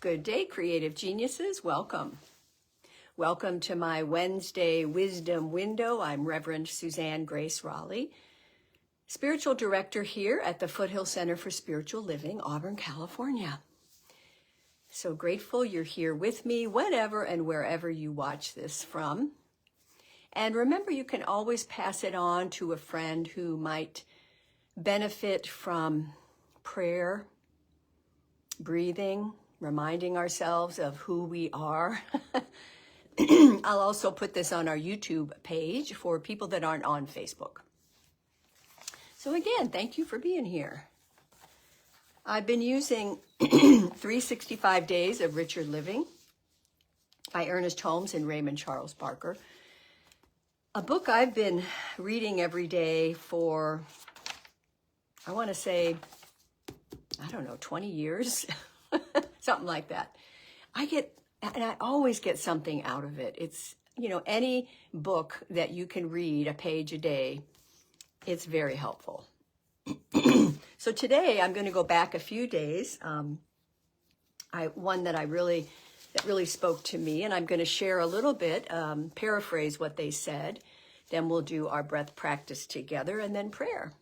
Good day, creative geniuses. Welcome. Welcome to my Wednesday Wisdom Window. I'm Reverend Suzanne Grace Raleigh, Spiritual Director here at the Foothill Center for Spiritual Living, Auburn, California. So grateful you're here with me whenever and wherever you watch this from. And remember, you can always pass it on to a friend who might benefit from prayer, breathing, reminding ourselves of who we are. I'll also put this on our YouTube page for people that aren't on Facebook. So again, thank you for being here. I've been using 365 Days of Richer Living by Ernest Holmes and Raymond Charles Barker. A book I've been reading every day for, I want to say, 20 years, something like that. I always get something out of it. It's, any book that you can read a page a day, it's very helpful. So today I'm going to go back a few days. One that really spoke to me, and I'm going to share a little bit, paraphrase what they said. Then we'll do our breath practice together and then prayer.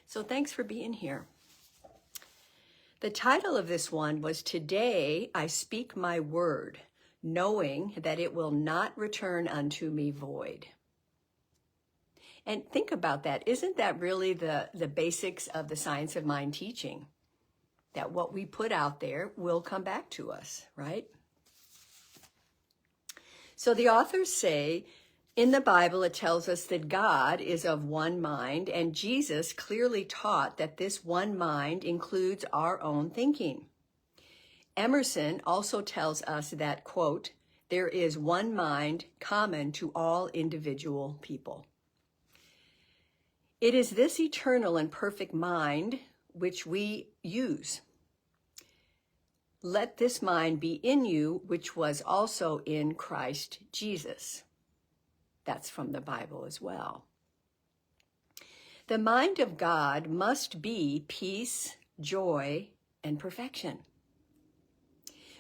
So thanks for being here. The title of this one was Today I Speak My Word, Knowing that it will not return unto me void. And think about that. Isn't that really the basics of the science of mind teaching? That what we put out there will come back to us, right? So the authors say, in the Bible, it tells us that God is of one mind, and Jesus clearly taught that this one mind includes our own thinking. Emerson also tells us that, quote, there is one mind common to all individual people. It is this eternal and perfect mind which we use. Let this mind be in you, which was also in Christ Jesus. That's from the Bible as well. The mind of God must be peace, joy, and perfection.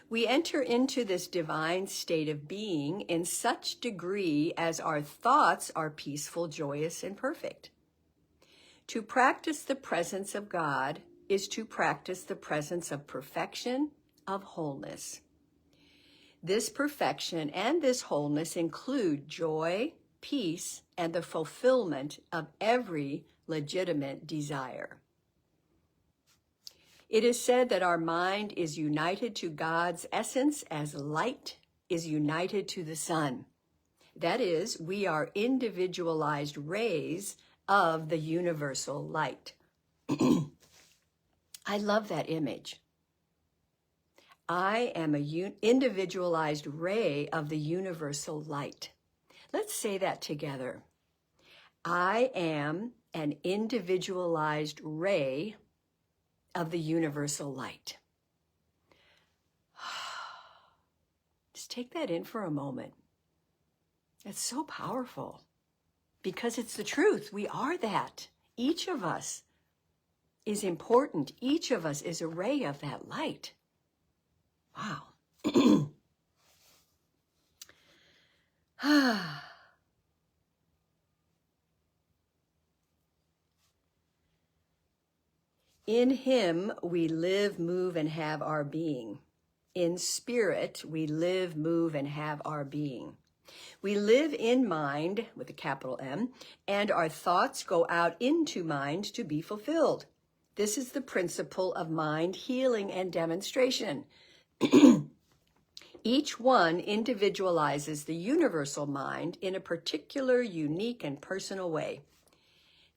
We enter into this divine state of being in such degree as our thoughts are peaceful, joyous, and perfect. To practice the presence of God is to practice the presence of perfection, of wholeness. This perfection and this wholeness include joy, peace, and the fulfillment of every legitimate desire. It is said that our mind is united to God's essence as light is united to the sun. That is, we are individualized rays of the universal light. I love that image. I am an individualized ray of the universal light. Let's say that together. I am an individualized ray of the universal light. Just take that in for a moment. It's so powerful because it's the truth. We are that. Each of us is important. Each of us is a ray of that light. Wow. In him we live, move, and have our being. In spirit we live, move, and have our being. We live in mind, with a capital M, and our thoughts go out into mind to be fulfilled. This is the principle of mind healing and demonstration. Each one individualizes the universal mind in a particular, unique, and personal way.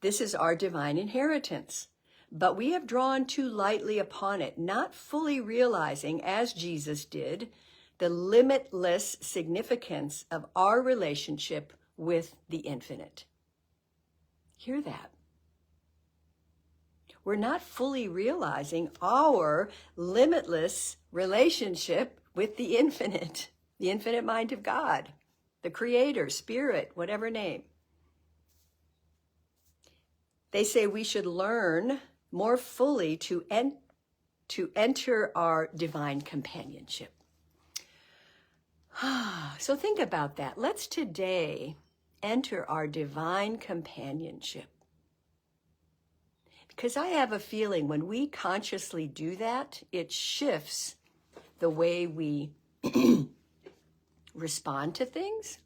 This is our divine inheritance, but we have drawn too lightly upon it, not fully realizing, as Jesus did, the limitless significance of our relationship with the infinite. Hear that. We're not fully realizing our limitless relationship with the infinite mind of God, the creator, spirit, whatever name. They say we should learn more fully to to enter our divine companionship. So think about that. Let's today enter our divine companionship. Because I have a feeling when we consciously do that, it shifts the way we respond to things.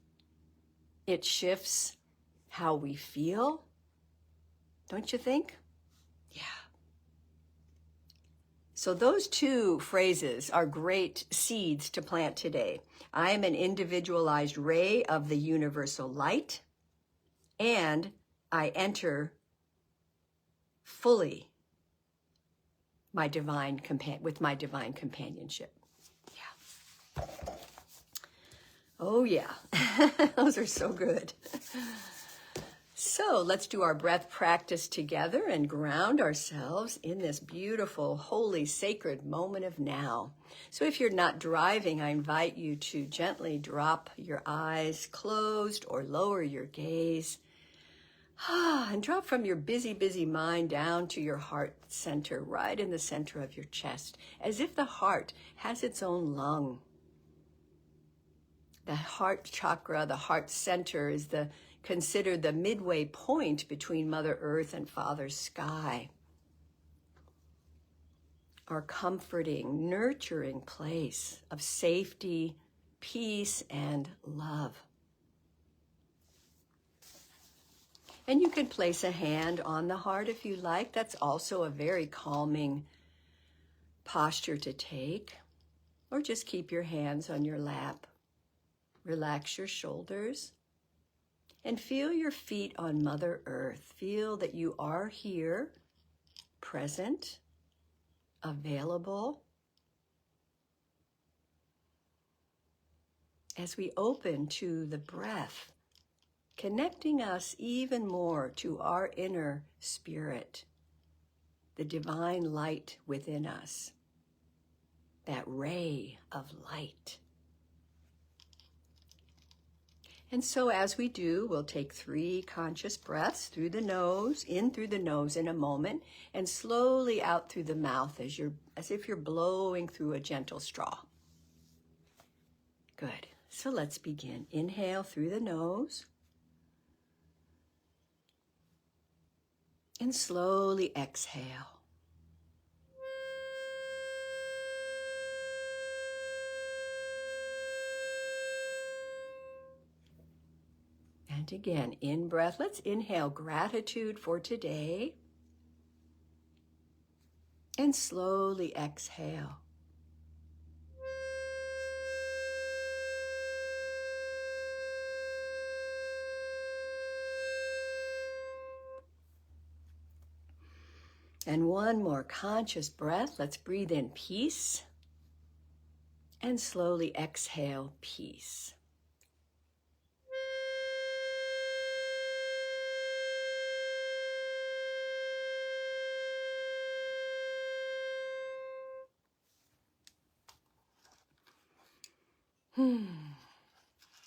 It shifts how we feel. Don't you think? Yeah. So those two phrases are great seeds to plant today. I am an individualized ray of the universal light, and I enter fully with my divine companionship. Yeah. Oh yeah, those are so good. So let's do our breath practice together and ground ourselves in this beautiful, holy, sacred moment of now. So if you're not driving, I invite you to gently drop your eyes closed or lower your gaze. And drop from your busy, busy mind down to your heart center, right in the center of your chest, as if the heart has its own lung. The heart chakra, the heart center, is considered the midway point between Mother Earth and Father Sky. Our comforting, nurturing place of safety, peace, and love. And you can place a hand on the heart if you like. That's also a very calming posture to take. Or just keep your hands on your lap. Relax your shoulders. And feel your feet on Mother Earth. Feel that you are here, present, available. As we open to the breath, connecting us even more to our inner spirit, the divine light within us, that ray of light. And so as we do, we'll take 3 conscious breaths through the nose, in through the nose in a moment, and slowly out through the mouth as if you're blowing through a gentle straw. Good. So let's begin. Inhale through the nose. And slowly exhale. And again, in breath, let's inhale gratitude for today. And slowly exhale. And one more conscious breath. Let's breathe in peace. And slowly exhale peace.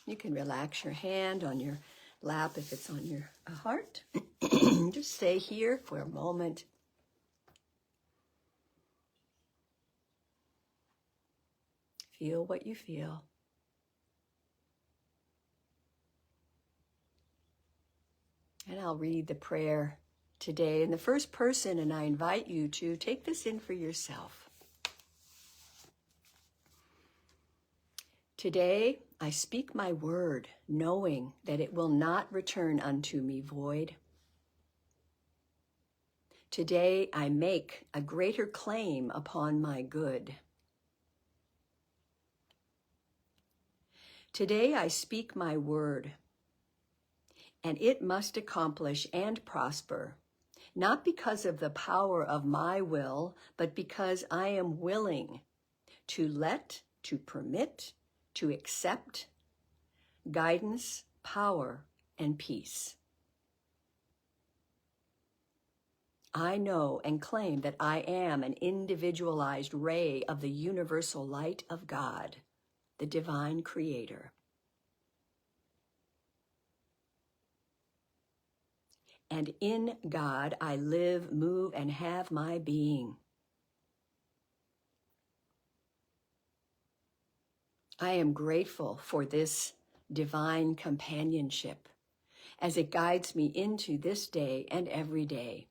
You can relax your hand on your lap if it's on your heart. Just stay here for a moment. Feel what you feel. And I'll read the prayer today in the first person, and I invite you to take this in for yourself. Today, I speak my word, knowing that it will not return unto me void. Today, I make a greater claim upon my good. Today, I speak my word, and it must accomplish and prosper, not because of the power of my will, but because I am willing to permit, to accept guidance, power, and peace. I know and claim that I am an individualized ray of the universal light of God, the divine creator. And in God I live, move, and have my being. I am grateful for this divine companionship as it guides me into this day and every day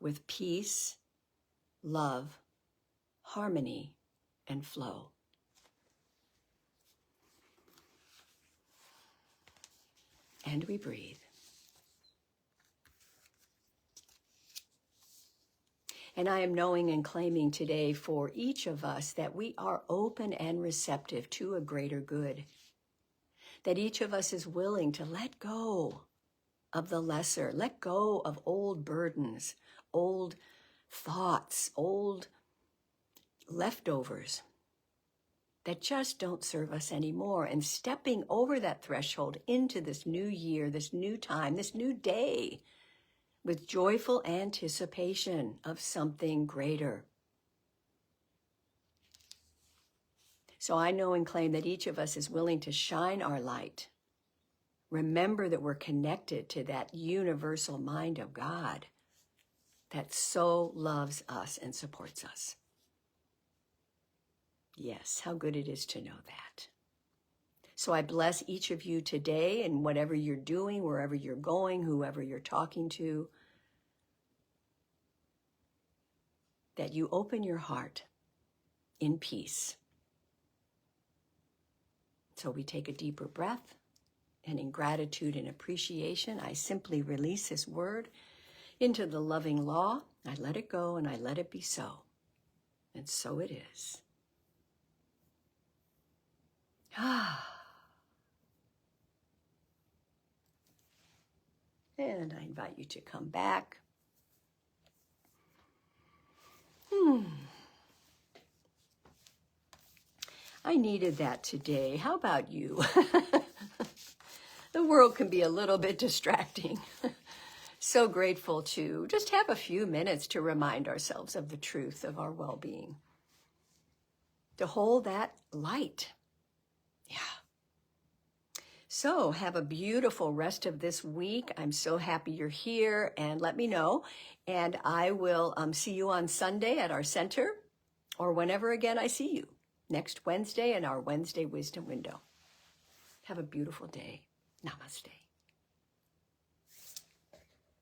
with peace, love, harmony, and flow. And we breathe. And I am knowing and claiming today for each of us that we are open and receptive to a greater good. That each of us is willing to let go of the lesser, let go of old burdens, old thoughts, old leftovers that just don't serve us anymore, and stepping over that threshold into this new year, this new time, this new day, with joyful anticipation of something greater. So I know and claim that each of us is willing to shine our light. Remember that we're connected to that universal mind of God that so loves us and supports us. Yes, how good it is to know that. So I bless each of you today in whatever you're doing, wherever you're going, whoever you're talking to, that you open your heart in peace. So we take a deeper breath, and in gratitude and appreciation, I simply release this word into the loving law. I let it go and I let it be so. And so it is. And I invite you to come back. I needed that today. How about you? The world can be a little bit distracting. So grateful to just have a few minutes to remind ourselves of the truth of our well-being. To hold that light. Yeah. So have a beautiful rest of this week. I'm so happy you're here, and let me know. And I will see you on Sunday at our center, or whenever again I see you, next Wednesday in our Wednesday Wisdom Window. Have a beautiful day. Namaste.